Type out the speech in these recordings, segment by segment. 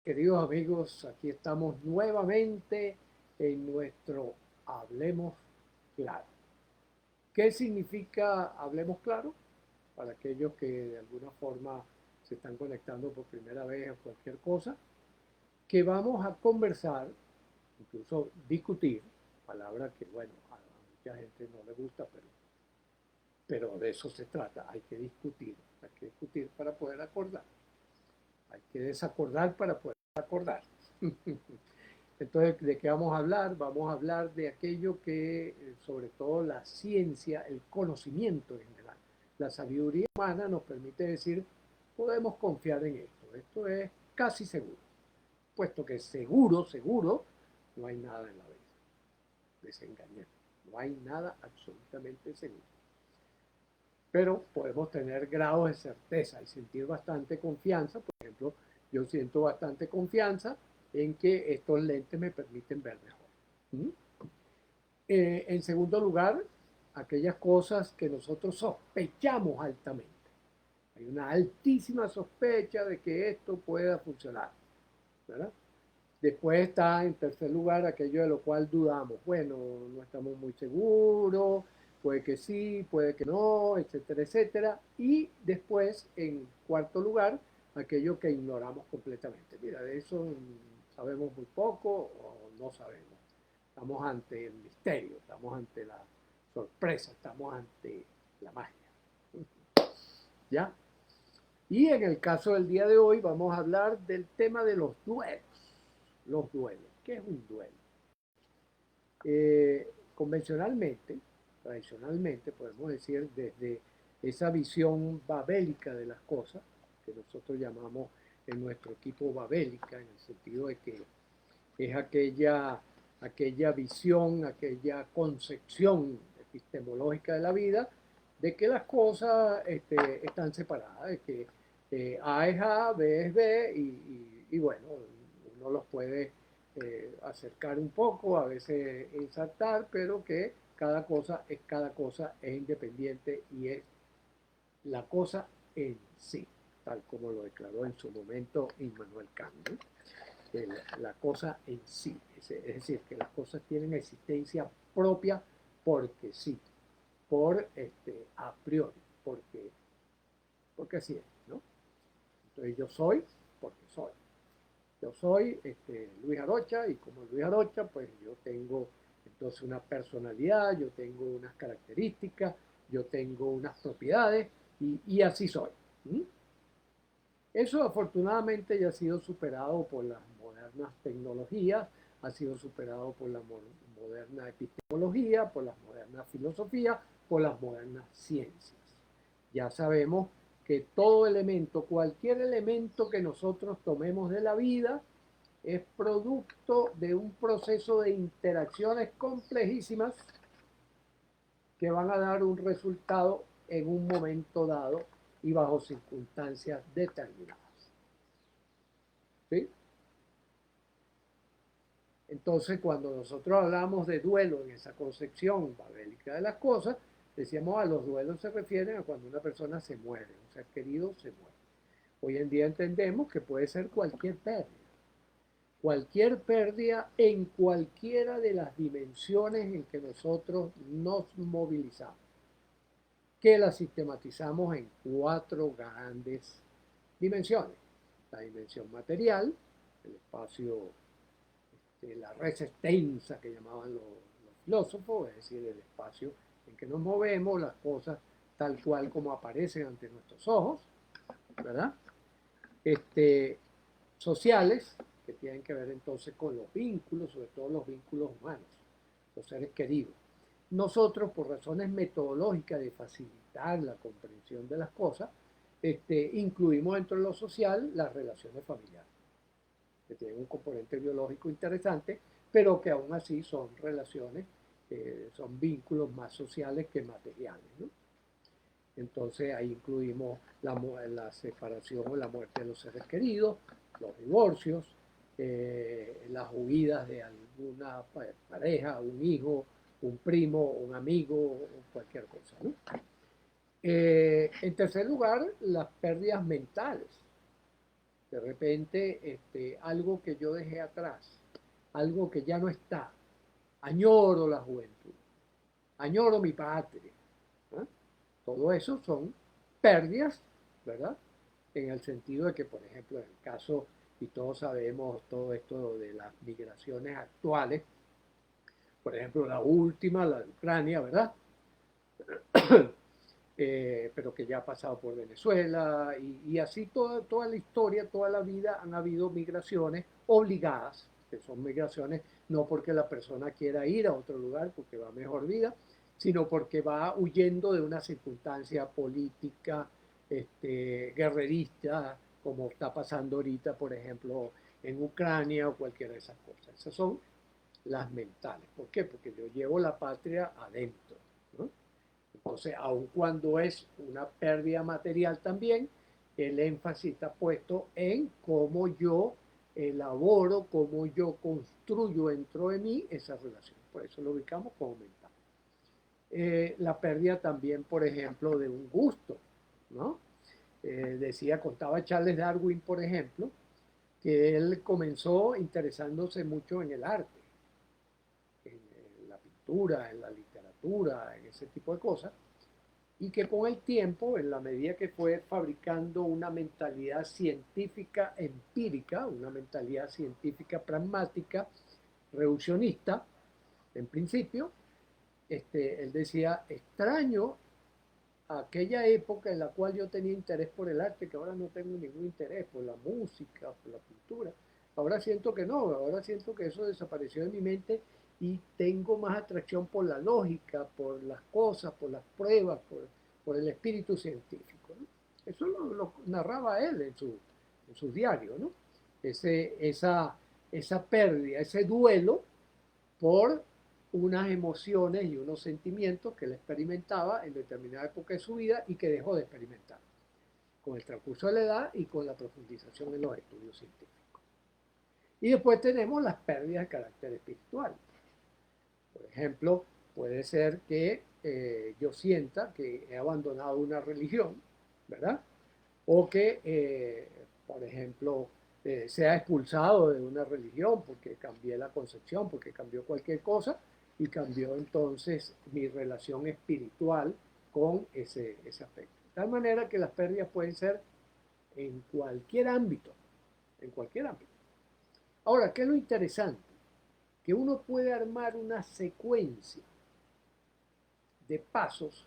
Queridos amigos, aquí estamos nuevamente en nuestro Hablemos Claro. ¿Qué significa Hablemos Claro? Para aquellos que de alguna forma se están conectando por primera vez o cualquier cosa, que vamos a conversar, incluso discutir, palabra que bueno, a mucha gente no le gusta, pero de eso se trata, hay que discutir para poder acordar, hay que desacordar para poder acordar. Entonces, ¿de qué vamos a hablar? Vamos a hablar de aquello que, sobre todo la ciencia, el conocimiento en general, la sabiduría humana nos permite decir, podemos confiar en esto. Esto es casi seguro, puesto que seguro, seguro, no hay nada en la vida. Desengañar. No hay nada absolutamente seguro. Pero podemos tener grados de certeza y sentir bastante confianza. Por ejemplo, yo siento bastante confianza en que estos lentes me permiten ver mejor. ¿Mm? En segundo lugar, aquellas cosas que nosotros sospechamos altamente. Hay una altísima sospecha de que esto pueda funcionar, ¿verdad? Después está en tercer lugar aquello de lo cual dudamos. Bueno, no estamos muy seguros, puede que sí, puede que no, etcétera, etcétera. Y después, en cuarto lugar, aquello que ignoramos completamente. Mira, de eso sabemos muy poco o no sabemos. Estamos ante el misterio, estamos ante la sorpresa, estamos ante la magia. ¿Ya? Y en el caso del día de hoy vamos a hablar del tema de los duelos. Los duelos. ¿Qué es un duelo? Convencionalmente, tradicionalmente, podemos decir desde esa visión babélica de las cosas, que nosotros llamamos en nuestro equipo babélica, en el sentido de que es aquella visión, aquella concepción epistemológica de la vida, de que las cosas están separadas, de que A es A, B es B, y bueno, uno los puede acercar un poco, a veces ensartar, pero que cada cosa, es independiente y es la cosa en sí, tal como lo declaró en su momento Immanuel Kant, ¿no? La cosa en sí, es decir, que las cosas tienen existencia propia porque sí, por a priori, porque así es, ¿no? Entonces yo soy porque soy. Yo soy Luis Arocha y como Luis Arocha, pues yo tengo entonces una personalidad, yo tengo unas características, yo tengo unas propiedades y así soy. ¿Mm? Eso afortunadamente ya ha sido superado por las modernas tecnologías, ha sido superado por la moderna epistemología, por las modernas filosofías, por las modernas ciencias. Ya sabemos que todo elemento, cualquier elemento que nosotros tomemos de la vida, es producto de un proceso de interacciones complejísimas que van a dar un resultado en un momento dado y bajo circunstancias determinadas. ¿Sí? Entonces, cuando nosotros hablamos de duelo en esa concepción babélica de las cosas, decíamos a los duelos se refieren a cuando una persona se muere, un ser querido se muere. Hoy en día entendemos que puede ser cualquier pérdida en cualquiera de las dimensiones en que nosotros nos movilizamos, que la sistematizamos en cuatro grandes dimensiones. La dimensión material, el espacio, la res extensa que llamaban los filósofos, es decir, el espacio en que nos movemos, las cosas tal cual como aparecen ante nuestros ojos, ¿verdad? Sociales, que tienen que ver entonces con los vínculos, sobre todo los vínculos humanos, los seres queridos. Nosotros, por razones metodológicas de facilitar la comprensión de las cosas, incluimos dentro de lo social las relaciones familiares, que tienen un componente biológico interesante, pero que aún así son relaciones, son vínculos más sociales que materiales, ¿no? Entonces ahí incluimos la separación o la muerte de los seres queridos, los divorcios, las huidas de alguna pareja, un hijo, un primo, un amigo, cualquier cosa, ¿no? En tercer lugar, las pérdidas mentales. De repente, algo que yo dejé atrás, algo que ya no está. Añoro la juventud, añoro mi patria. ¿Ah? Todo eso son pérdidas, ¿verdad? En el sentido de que, por ejemplo, en el caso, y todos sabemos todo esto de las migraciones actuales, por ejemplo, la última, la de Ucrania, ¿verdad? Pero que ya ha pasado por Venezuela y así toda la historia, toda la vida han habido migraciones obligadas, que son migraciones no porque la persona quiera ir a otro lugar porque va a mejor vida, sino porque va huyendo de una circunstancia política, guerrerista, como está pasando ahorita, por ejemplo, en Ucrania o cualquiera de esas cosas. Esas son las mentales. ¿Por qué? Porque yo llevo la patria adentro, ¿no? Entonces, aun cuando es una pérdida material también, el énfasis está puesto en cómo yo elaboro, cómo yo construyo dentro de mí esa relación. Por eso lo ubicamos como mental. La pérdida también, por ejemplo, de un gusto, ¿no? Contaba Charles Darwin, por ejemplo, que él comenzó interesándose mucho en el arte, en la pintura, en la literatura, en ese tipo de cosas, y que con el tiempo, en la medida que fue fabricando una mentalidad científica empírica, una mentalidad científica pragmática, reduccionista, en principio, él decía, extraño aquella época en la cual yo tenía interés por el arte, que ahora no tengo ningún interés por la música, por la pintura. Ahora siento que no, ahora siento que eso desapareció de mi mente y tengo más atracción por la lógica, por las cosas, por las pruebas, por el espíritu científico, ¿no? Eso lo narraba él en sus diarios, ¿no? Esa pérdida, ese duelo por unas emociones y unos sentimientos que él experimentaba en determinada época de su vida y que dejó de experimentar con el transcurso de la edad y con la profundización en los estudios científicos. Y después tenemos las pérdidas de carácter espiritual. Por ejemplo, puede ser que yo sienta que he abandonado una religión, ¿verdad? O que, por ejemplo, sea expulsado de una religión porque cambié la concepción, porque cambió cualquier cosa y cambió entonces mi relación espiritual con ese aspecto. De tal manera que las pérdidas pueden ser en cualquier ámbito, en cualquier ámbito. Ahora, ¿qué es lo interesante? Que uno puede armar una secuencia de pasos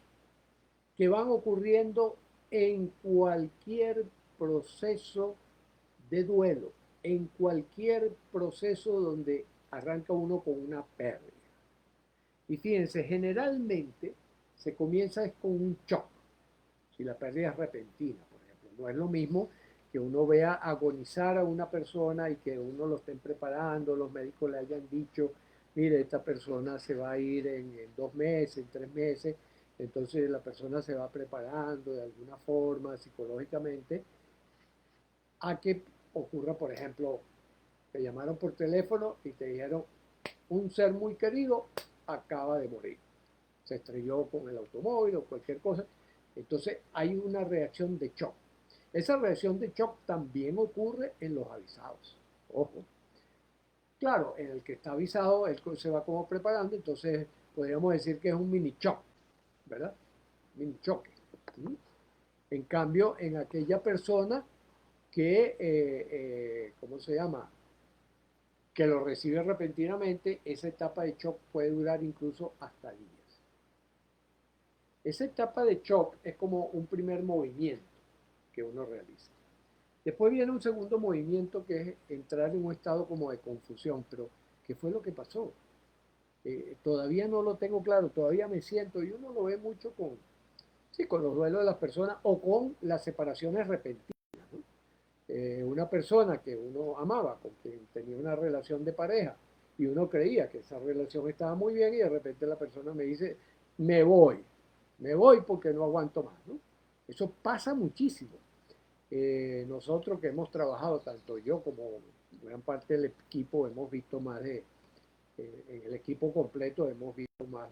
que van ocurriendo en cualquier proceso de duelo, en cualquier proceso donde arranca uno con una pérdida. Y fíjense, generalmente se comienza con un shock, si la pérdida es repentina, por ejemplo. No es lo mismo que uno vea agonizar a una persona y que uno lo estén preparando, los médicos le hayan dicho, mire, esta persona se va a ir en 2 meses, en 3 meses, entonces la persona se va preparando de alguna forma psicológicamente a que ocurra, por ejemplo, te llamaron por teléfono y te dijeron, un ser muy querido acaba de morir, se estrelló con el automóvil o cualquier cosa. Entonces hay una reacción de shock. Esa reacción de shock también ocurre en los avisados. Ojo. Claro, en el que está avisado, él se va como preparando, entonces podríamos decir que es un mini shock, ¿verdad? Mini choque. ¿Mm? En cambio, en aquella persona que, ¿cómo se llama? Que lo recibe repentinamente, esa etapa de shock puede durar incluso hasta días. Esa etapa de shock es como un primer movimiento que uno realiza. Después viene un segundo movimiento que es entrar en un estado como de confusión, pero ¿qué fue lo que pasó? Todavía no lo tengo claro, todavía me siento, y uno lo ve mucho sí, con los duelos de las personas o con las separaciones repentinas, ¿no? Una persona que uno amaba, con quien tenía una relación de pareja, y uno creía que esa relación estaba muy bien y de repente la persona me dice, me voy, me voy porque no aguanto más, ¿no? Eso pasa muchísimo. Nosotros que hemos trabajado, tanto yo como gran parte del equipo, hemos visto más en el equipo completo hemos visto más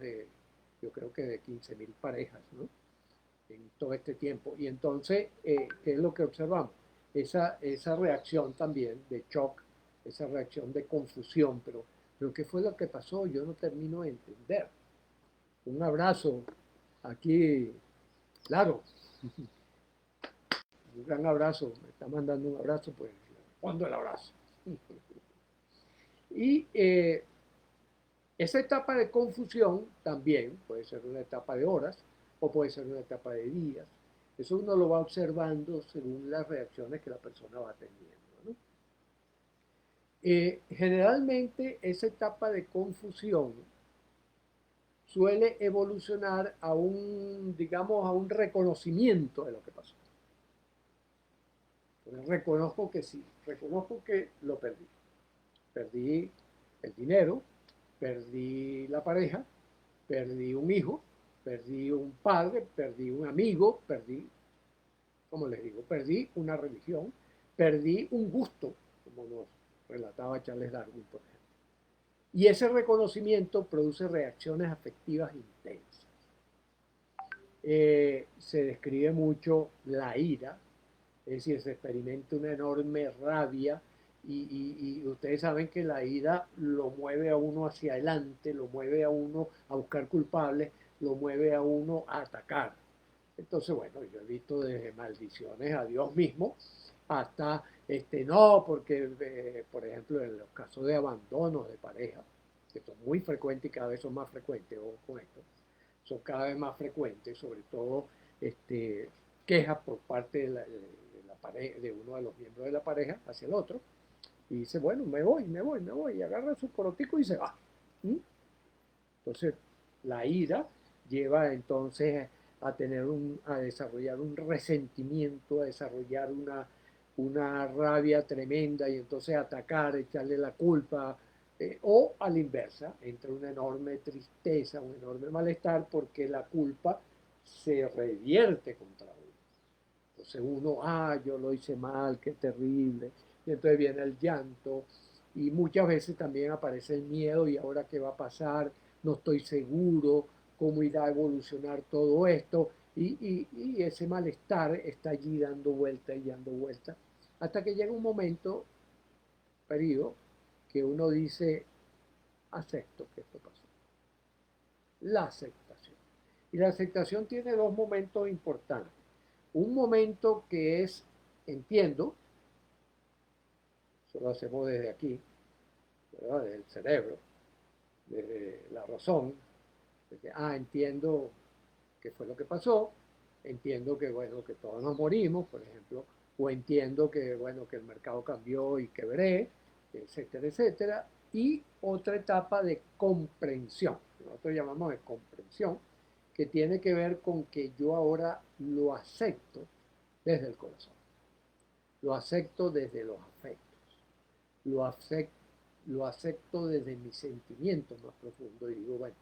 yo creo que de 15.000 parejas, ¿no? En todo este tiempo. Y entonces, ¿qué es lo que observamos? esa reacción también de shock, esa reacción de confusión, pero ¿qué fue lo que pasó? Yo no termino de entender. Un abrazo aquí, claro, un gran abrazo, me está mandando un abrazo, pues le respondo el abrazo. Y esa etapa de confusión también puede ser una etapa de horas o puede ser una etapa de días. Eso uno lo va observando según las reacciones que la persona va teniendo, ¿no? Generalmente esa etapa de confusión suele evolucionar a un, digamos, a un reconocimiento de lo que pasó. Entonces, reconozco que sí, reconozco que lo perdí. Perdí el dinero, perdí la pareja, perdí un hijo, perdí un padre, perdí un amigo, perdí, como les digo, perdí una religión, perdí un gusto, como nos relataba Charles Darwin, por ejemplo. Y ese reconocimiento produce reacciones afectivas intensas. Se describe mucho la ira, es decir, se experimenta una enorme rabia y ustedes saben que la ira lo mueve a uno hacia adelante, lo mueve a uno a buscar culpables, lo mueve a uno a atacar. Entonces, bueno, yo he visto desde maldiciones a Dios mismo hasta, no, porque, por ejemplo, en los casos de abandono de pareja, que son muy frecuentes y cada vez son más frecuentes, ojo con esto, son cada vez más frecuentes, sobre todo quejas por parte de la pareja, de uno de los miembros de la pareja hacia el otro, y dice, bueno, me voy, y agarra su corotico y se va. ¿Mm? Entonces, la ira lleva entonces a desarrollar un resentimiento, a desarrollar una rabia tremenda y entonces atacar, echarle la culpa, o a la inversa, entra una enorme tristeza, un enorme malestar porque la culpa se revierte contra uno. Entonces uno, yo lo hice mal, qué terrible. Y entonces viene el llanto y muchas veces también aparece el miedo y ahora qué va a pasar, no estoy seguro, cómo irá a evolucionar todo esto. Y ese malestar está allí dando vuelta y dando vuelta hasta que llega un momento, periodo, que uno dice, acepto que esto pasó. La aceptación. Y la aceptación tiene dos momentos importantes. Un momento que es, entiendo, eso lo hacemos desde aquí, ¿verdad? Desde el cerebro, desde la razón, de que, entiendo qué fue lo que pasó, entiendo que, bueno, que todos nos morimos, por ejemplo, o entiendo que, bueno, que el mercado cambió y quebré, etcétera, etcétera. Y otra etapa de comprensión, que nosotros llamamos de comprensión, que tiene que ver con que yo ahora lo acepto desde el corazón, lo acepto desde los afectos, lo acepto, lo acepto desde mis sentimientos más profundos y digo, bueno,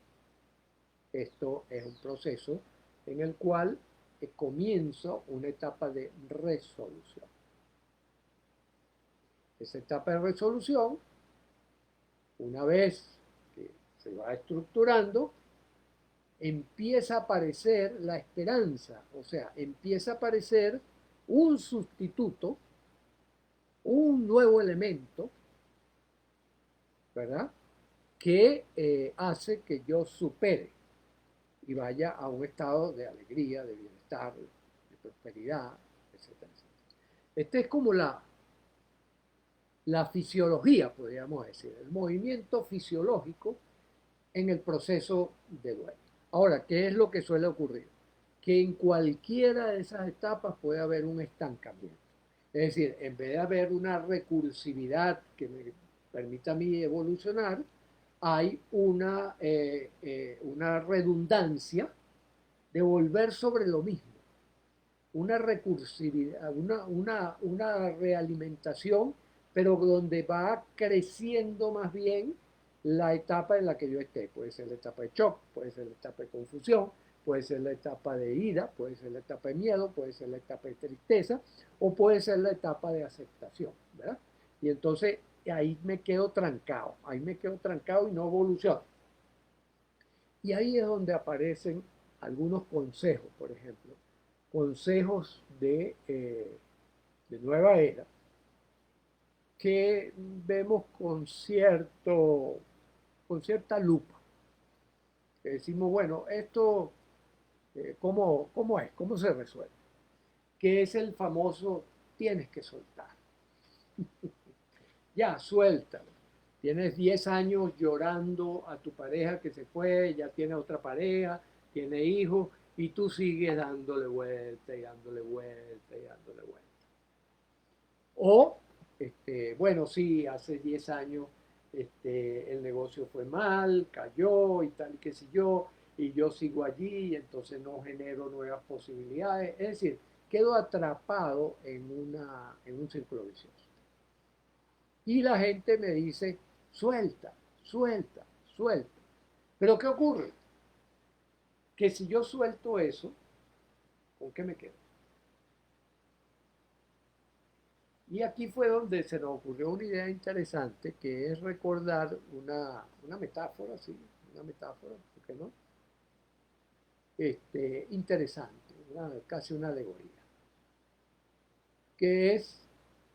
esto es un proceso en el cual comienzo una etapa de resolución. Esa etapa de resolución, una vez que se va estructurando, empieza a aparecer la esperanza, o sea, empieza a aparecer un sustituto, un nuevo elemento, ¿verdad? Que hace que yo supere y vaya a un estado de alegría, de bienestar, de prosperidad, etcétera, etcétera. Esta es como la fisiología, podríamos decir, el movimiento fisiológico en el proceso de duelo. Ahora, ¿qué es lo que suele ocurrir? Que en cualquiera de esas etapas puede haber un estancamiento. Es decir, en vez de haber una recursividad que me permita a mí evolucionar, hay una redundancia de volver sobre lo mismo, una recursividad, una realimentación, pero donde va creciendo más bien la etapa en la que yo esté. Puede ser la etapa de shock, puede ser la etapa de confusión, puede ser la etapa de ira, puede ser la etapa de miedo, puede ser la etapa de tristeza o puede ser la etapa de aceptación, ¿verdad? Y entonces ahí me quedo trancado y no evoluciono. Y ahí es donde aparecen algunos consejos, por ejemplo, consejos de nueva era, que vemos con cierta lupa. Que decimos, bueno, esto, ¿cómo es? ¿Cómo se resuelve? Que es el famoso tienes que soltar. Ya, suéltalo. Tienes 10 años llorando a tu pareja que se fue, ya tiene otra pareja, tiene hijos, y tú sigues dándole vuelta y dándole vuelta y dándole vuelta. O, bueno, sí, hace 10 años el negocio fue mal, cayó y tal, y qué sé yo, y yo sigo allí, y entonces no genero nuevas posibilidades. Es decir, quedo atrapado en un círculo vicioso. Y la gente me dice, suelta, suelta, suelta. Pero ¿qué ocurre? Que si yo suelto eso, ¿con qué me quedo? Y aquí fue donde se nos ocurrió una idea interesante, que es recordar una metáfora, sí, una metáfora, ¿por qué no? Interesante, casi una alegoría, que es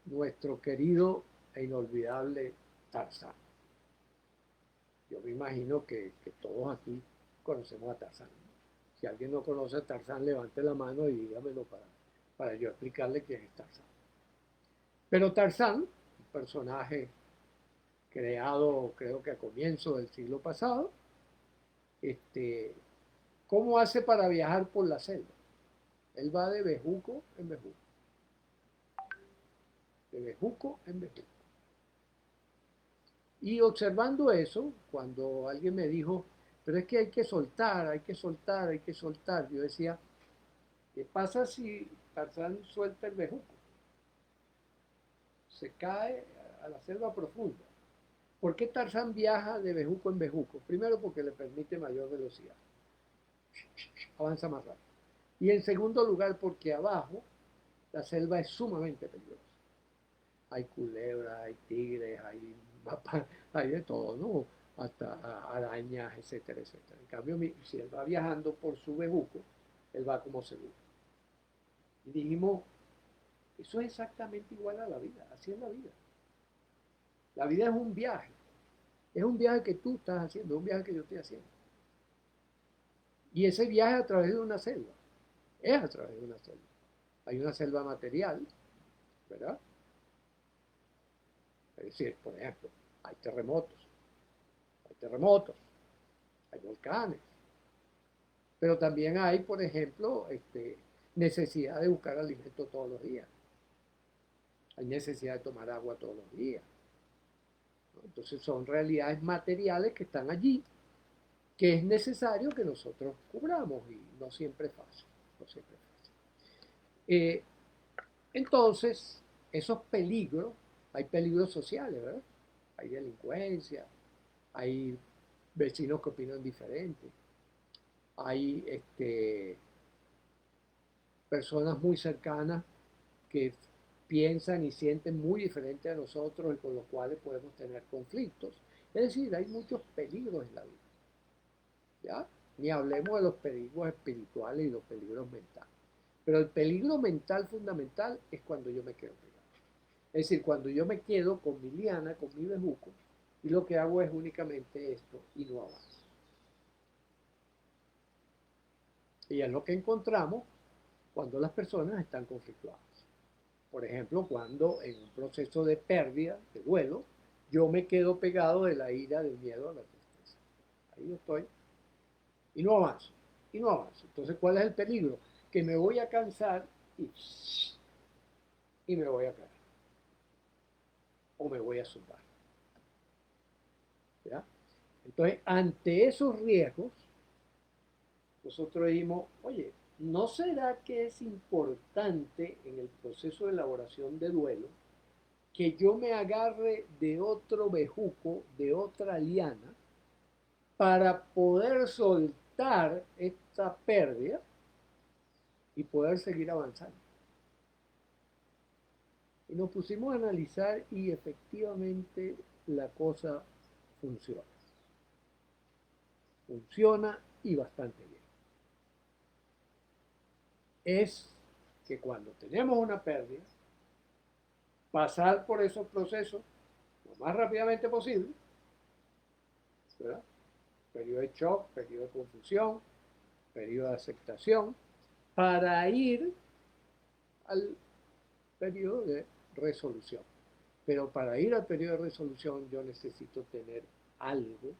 nuestro querido e inolvidable Tarzán. Yo me imagino que todos aquí conocemos a Tarzán. Si alguien no conoce a Tarzán, levante la mano y dígamelo para yo explicarle quién es Tarzán. Pero Tarzán, un personaje creado creo que a comienzos del siglo pasado, este, ¿cómo hace para viajar por la selva? Él va de bejuco en bejuco, de bejuco en bejuco. Y observando eso, cuando alguien me dijo, pero es que hay que soltar, hay que soltar, hay que soltar, yo decía, ¿qué pasa si Tarzán suelta el bejuco? Se cae a la selva profunda. ¿Por qué Tarzán viaja de bejuco en bejuco? Primero porque le permite mayor velocidad, avanza más rápido. Y en segundo lugar porque abajo la selva es sumamente peligrosa. Hay culebras, hay tigres, hay de todo, ¿no? Hasta arañas, etcétera, etcétera. En cambio, si él va viajando por su bejuco, él va como seguro. Y dijimos, eso es exactamente igual a la vida, así es la vida. La vida es un viaje que tú estás haciendo, es un viaje que yo estoy haciendo. Y ese viaje a través de una selva, es a través de una selva. Hay una selva material, ¿verdad? Es decir, por ejemplo, hay terremotos, hay terremotos, hay volcanes, pero también hay, por ejemplo, necesidad de buscar alimento todos los días, hay necesidad de tomar agua todos los días, ¿no? Entonces son realidades materiales que están allí, que es necesario que nosotros cubramos y no siempre es fácil, no siempre es fácil. Eh, entonces, esos peligros, hay peligros sociales, ¿verdad? Hay delincuencia, hay vecinos que opinan diferente, hay personas muy cercanas que piensan y sienten muy diferente a nosotros y con los cuales podemos tener conflictos. Es decir, hay muchos peligros en la vida, ¿ya? Ni hablemos de los peligros espirituales y los peligros mentales. Pero el peligro mental fundamental es cuando yo me quedo pegado. Es decir, cuando yo me quedo con mi liana, con mi bejuco, y lo que hago es únicamente esto y no avanzo. Y es lo que encontramos cuando las personas están conflictuadas. Por ejemplo, cuando en un proceso de pérdida, de duelo, yo me quedo pegado de la ira, del miedo, a la tristeza. Ahí yo estoy y no avanzo, y no avanzo. Entonces, ¿cuál es el peligro? Que me voy a cansar y me voy a caer, o me voy a zumbar. ¿Ya? Entonces, ante esos riesgos, nosotros dijimos, oye, ¿no será que es importante en el proceso de elaboración de duelo que yo me agarre de otro bejuco, de otra liana, para poder soltar esta pérdida y poder seguir avanzando? Y nos pusimos a analizar y efectivamente la cosa funciona. Funciona y bastante bien. Es que cuando tenemos una pérdida, pasar por esos procesos lo más rápidamente posible, ¿verdad? Periodo de shock, periodo de confusión, periodo de aceptación, para ir al periodo de resolución. Pero para ir al periodo de resolución yo necesito tener algo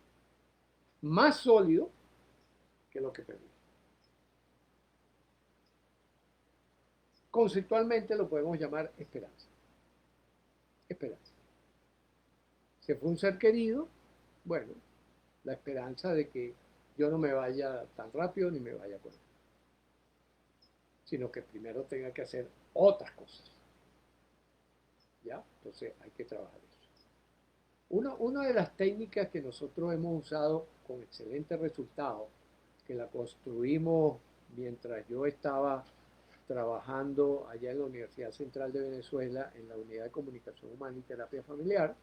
más sólido que lo que perdí. Conceptualmente lo podemos llamar esperanza. Esperanza. Si fue un ser querido, bueno, la esperanza de que yo no me vaya tan rápido ni me vaya con él, sino que primero tenga que hacer otras cosas. ¿Ya? Entonces hay que trabajar eso. Una de las técnicas que nosotros hemos usado con excelentes resultados, que la construimos mientras yo estaba trabajando allá en la Universidad Central de Venezuela, en la Unidad de Comunicación Humana y Terapia Familiar,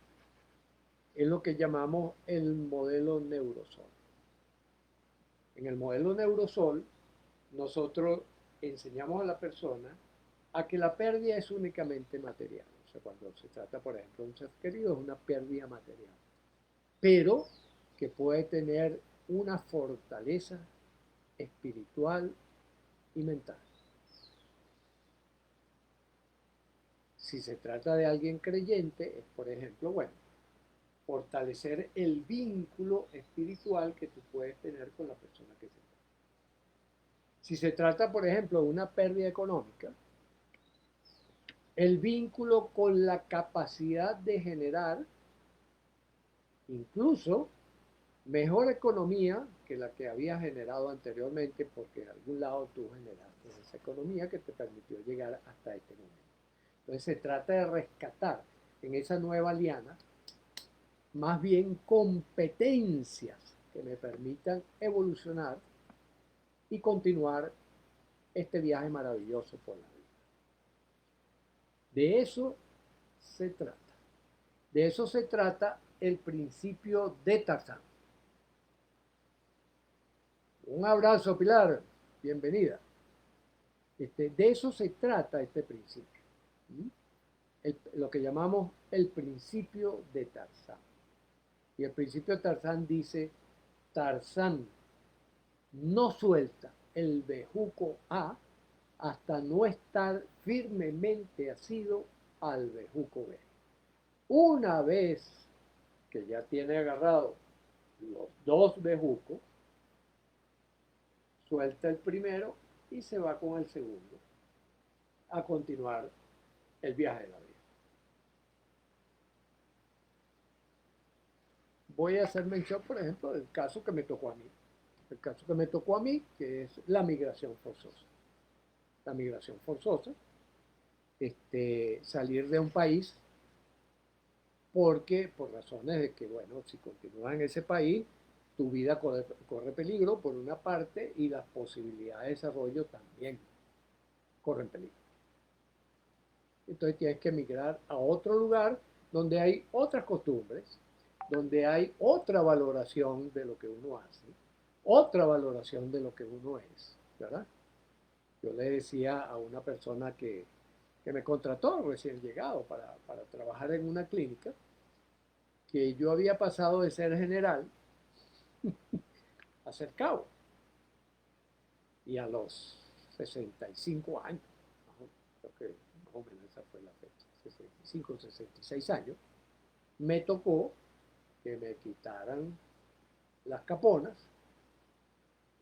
es lo que llamamos el modelo Neurosol. En el modelo Neurosol, nosotros enseñamos a la persona a que la pérdida es únicamente material. O sea, cuando se trata, por ejemplo, de un ser querido, es una pérdida material. Pero que puede tener una fortaleza espiritual y mental. Si se trata de alguien creyente, es, por ejemplo, bueno, fortalecer el vínculo espiritual que tú puedes tener con la persona que se muere. Si se trata, por ejemplo, de una pérdida económica, el vínculo con la capacidad de generar incluso mejor economía que la que había generado anteriormente, porque de algún lado tú generaste esa economía que te permitió llegar hasta este momento. Entonces se trata de rescatar en esa nueva liana más bien competencias que me permitan evolucionar y continuar este viaje maravilloso por la vida. De eso se trata. De eso se trata el principio de Tarzán. Un abrazo, Pilar. Bienvenida. De eso se trata este principio. Lo que llamamos el principio de Tarzán. Y el principio de Tarzán dice, Tarzán no suelta el bejuco A hasta no estar firmemente asido al bejuco B. Una vez que ya tiene agarrado los dos bejucos, suelta el primero y se va con el segundo a continuar el viaje de la vida. Voy a hacer mención, por ejemplo, del caso que me tocó a mí. El caso que me tocó a mí, que es la migración forzosa. La migración forzosa, salir de un país porque, por razones de que, bueno, si continúas en ese país, tu vida corre peligro por una parte y las posibilidades de desarrollo también corren peligro. Entonces tienes que emigrar a otro lugar donde hay otras costumbres, donde hay otra valoración de lo que uno hace, otra valoración de lo que uno es, ¿verdad? Yo le decía a una persona que me contrató recién llegado para trabajar en una clínica, que yo había pasado de ser general a ser cabo. Y a los 65 años, creo que más o menos esa fue la fecha, 65, 66 años, me tocó que me quitaran las caponas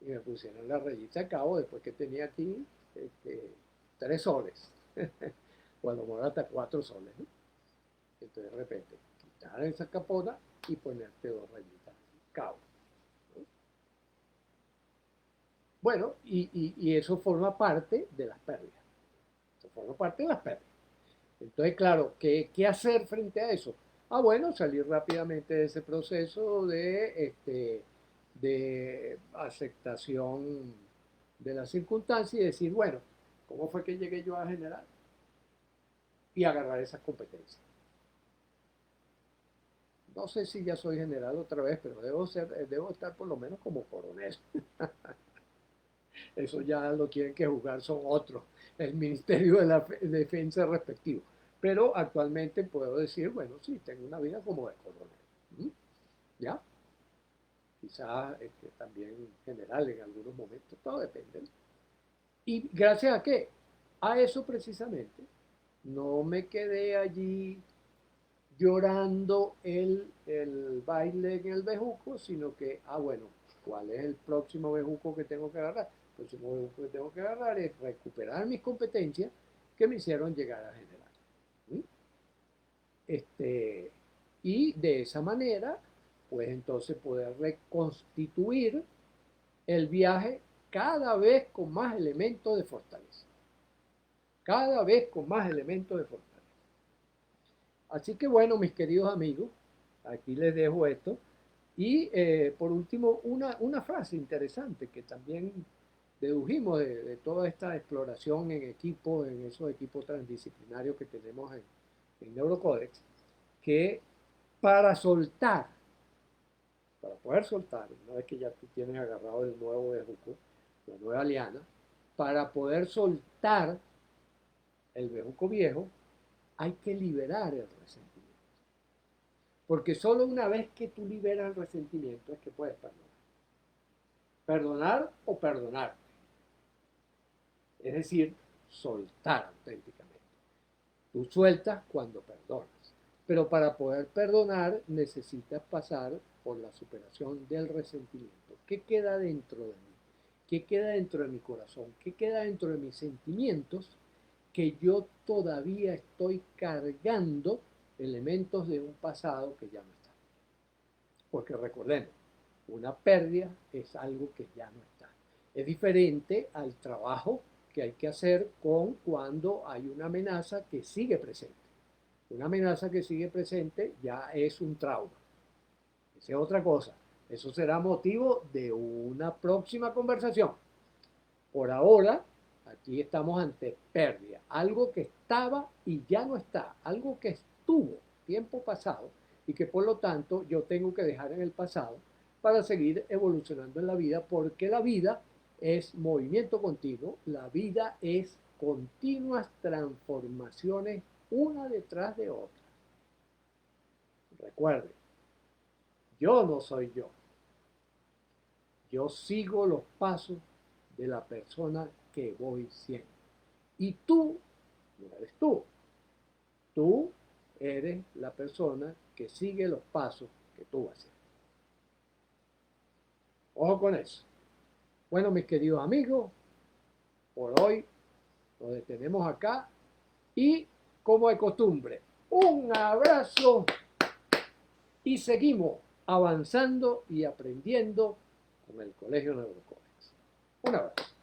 y me pusieron la rayita a cabo después que tenía aquí 3 soles, o a lo mejor hasta 4 soles, ¿no? Entonces de repente quitar esa capona y ponerte 2 rayitas a cabo, ¿no? Bueno, y eso forma parte de las pérdidas. Eso forma parte de las pérdidas. Entonces, claro, ¿qué hacer frente a eso? Ah, bueno, salir rápidamente de ese proceso de aceptación de la circunstancia y decir, bueno, ¿cómo fue que llegué yo a generar? Y agarrar esas competencias. No sé si ya soy general otra vez, pero debo estar por lo menos como coronel. Eso ya lo quieren que jugar son otros, el Ministerio de la Defensa respectivo. Pero actualmente puedo decir, bueno, sí, tengo una vida como de coronel. ¿Mm? ¿Ya? Quizás también general en algunos momentos, todo depende. ¿Y gracias a qué? A eso precisamente. No me quedé allí llorando el baile en el bejuco, sino que, bueno, ¿cuál es el próximo bejuco que tengo que agarrar? El próximo bejuco que tengo que agarrar es recuperar mis competencias que me hicieron llegar a general. ¿Mm? Este, y de esa manera, pues entonces poder reconstituir el viaje cada vez con más elementos de fortaleza. Cada vez con más elementos de fortaleza. Así que bueno, mis queridos amigos, aquí les dejo esto. Y por último, una frase interesante que también dedujimos de toda esta exploración en equipo, en esos equipos transdisciplinarios que tenemos en Neurocodex, que para soltar, para poder soltar, una vez que ya tú tienes agarrado el nuevo bejuco, la nueva liana, para poder soltar el bejuco viejo, hay que liberar el resentimiento. Porque solo una vez que tú liberas el resentimiento es que puedes perdonar. Perdonar o perdonarte. Es decir, soltar auténticamente. Tú sueltas cuando perdonas. Pero para poder perdonar necesitas pasar por la superación del resentimiento. ¿Qué queda dentro de mí? ¿Qué queda dentro de mi corazón? ¿Qué queda dentro de mis sentimientos que yo todavía estoy cargando elementos de un pasado que ya no está? Porque recordemos, una pérdida es algo que ya no está. Es diferente al trabajo que hay que hacer con cuando hay una amenaza que sigue presente. Una amenaza que sigue presente ya es un trauma. Esa es otra cosa. Eso será motivo de una próxima conversación. Por ahora, aquí estamos ante pérdida. Algo que estaba y ya no está. Algo que estuvo tiempo pasado y que por lo tanto yo tengo que dejar en el pasado para seguir evolucionando en la vida, porque la vida es movimiento continuo, la vida es continuas transformaciones una detrás de otra. Recuerde, yo no soy yo. Yo sigo los pasos de la persona que voy siendo. Y tú no eres tú. Tú eres la persona que sigue los pasos que tú vas a hacer. Ojo con eso. Bueno, mis queridos amigos, por hoy nos detenemos acá y, como de costumbre, un abrazo y seguimos avanzando y aprendiendo con el Colegio Neurocodex. Un abrazo.